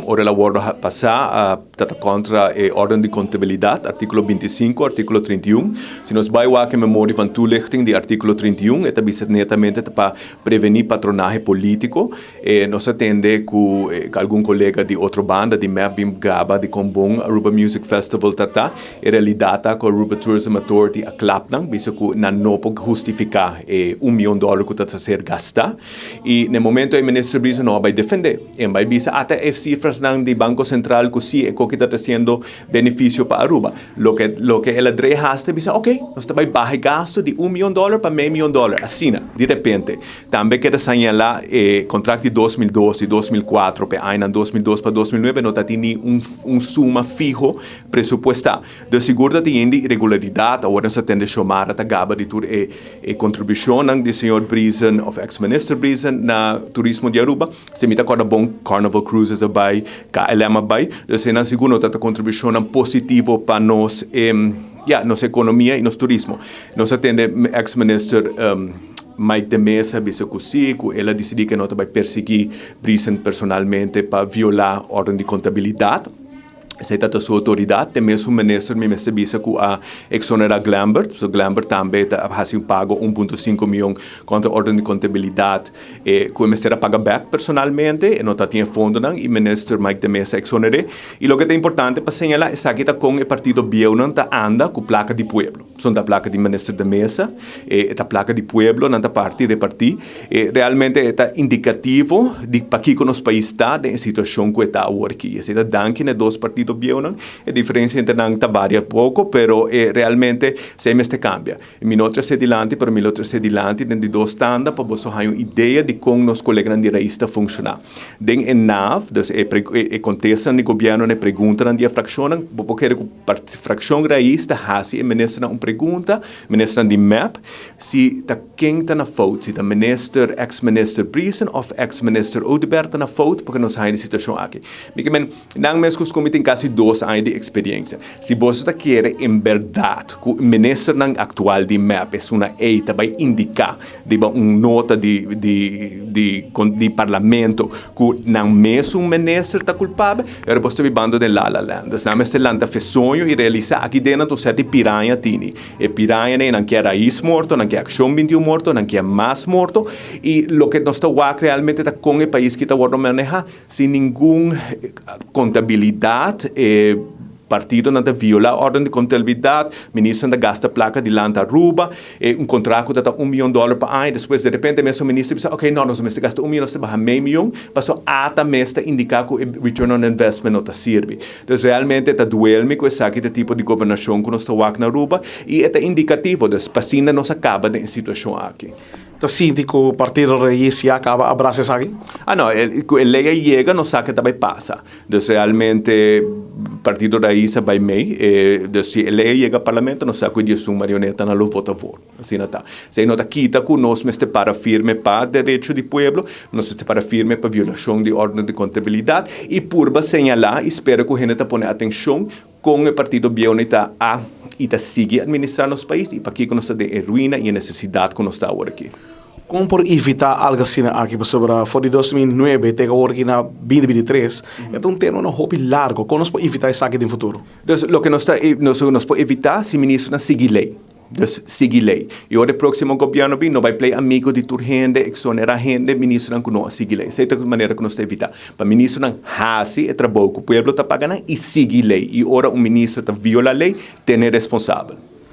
ora la guarda passar contra a ordem de contabilidade, artículo 25, artículo 31. Se nós vai lá que memória van toelichting de artículo 31, é também netamente para prevenir patronagem político. Nós atende com algum colega de outra banda, de Mabim Gaba, de Combong, Aruba Music Festival, e realidade com a Aruba Tourism Authority a Clapnang, bisa que não pode justificar $1 milhão que está a ser gasta. E no momento o ministro Brisa não vai defender. E vai bisa até as cifras do Banco Central que sim, que está trazendo benefício para Aruba. Lo que ela drehaste, bisa, ok, nós vai baixar gasto de $1 milhão para $500 mil, assim, de repente. Também quero señalar contrato de 2012 e 2004, para em 2002 para 2009, não tinha suma fijo presupuestal. De seguro que tem irregularidade, agora nós temos chamar a gaba de tur contribuição do senhor Brisen, of ex-minister Brisen, na turismo de Aruba. Se me está com bom Carnival Cruises abai, KLM abai, então na seguro a contribuição positiva para nós, nossa economia e nosso turismo. Nós atendemos ex-minister Mike de Mesa, ela decidiu que não vai perseguir Brisen personalmente para violar a ordem de contabilidade. Essa é a sua autoridade, tem mesmo o ministro me bisa que a exonerar Glambert, so Glambert também faz pago 1,5 milhão contra a ordem de contabilidade, que o ministro paga back personalmente, e não tem fundo, e o ministro Mike de Mesa exonerou. E o que é importante para señalar é que com o partido Biel anda com placa de pueblo. São da placa de ministro de Mesa, a placa de pueblo, não parte repartir, realmente é indicativo de para que nos país está, em situação que está aqui. Essa é danke né dois partidos Biel, a diferença entre nós varia pouco, pero realmente sempre se cambia. Minoutra se dilante, pero minoutra se dilante, dentro de dois standards, para você ter uma ideia de como nos colegas de raiz está funcionando. Dentro em NAV, contestam no governo e perguntam de fração, porque a fração raiz está assim, ministra uma pergunta, ministra de MAP, se está quem está na foto, se está minister, ex-minister Brisen ou ex-minister Oudebert está na foto, porque nós temos a situação aqui. Porque, não mesmo que os comitês quase 2 anos de experiência. Se você quer, em verdade, que o ministro atual de MAP é uma eita, vai indicar uma nota de parlamento que não mesmo um ministro está culpável, era você vai bando de La La Land. Então, não é lanta fez sonho e realizar aqui dentro do sete piranha tini. E piranha não quer raiz morto, não quer ação 21 morto, não quer mais morto. E o que nós estamos realmente está com o país que está a manejar sem nenhuma contabilidade. Partido não viola a ordem de contabilidade, ministro não gasta placa de lanta Aruba, contrato que dá $1 milhão para ano, depois de repente mesmo o ministro diz, ok, não, nós vamos gastar $1 milhão, nós vamos $500 mil, passou até mesmo indicar que o return on investment não serve. Então, realmente, está doendo com esse tipo de governação que nós estamos aqui na Aruba, e é indicativo, das pacinas não se acaba de situação aqui. Então, sinto que o partido raiz já acaba abraçar isso aqui? Não, a lei chega, não sabe que também passa. Então, realmente, o partido raiz vai meio, se a lei chega ao parlamento, não sabe que é uma marioneta não vota a favor. Assim não está. Se não está quita que nós estamos para firme para direito do povo, nós estamos para firme para violação de ordem de contabilidade, e por señalar, espero que a gente ponha atenção com o partido Bionita a e seguir administrar nosso país, e para que nós estamos em ruína e a necessidade que nós estamos aqui. Como por evitar algo assim aqui, sobre de 2009 até agora aqui na 2023, então tem um hope largo, como nós podemos evitar isso aqui no futuro? Então, o que nós podemos evitar se o ministro não seguir lei. Então, seguir lei. E o próximo governo não vai play amigo de tur gente, exonerar gente, ministro não seguir lei. Essa é a maneira que nós temos evitar. Para o ministro não fazer o trabalho que o povo está pagando e seguir lei. E ora o ministro está viola a lei, tem responsável.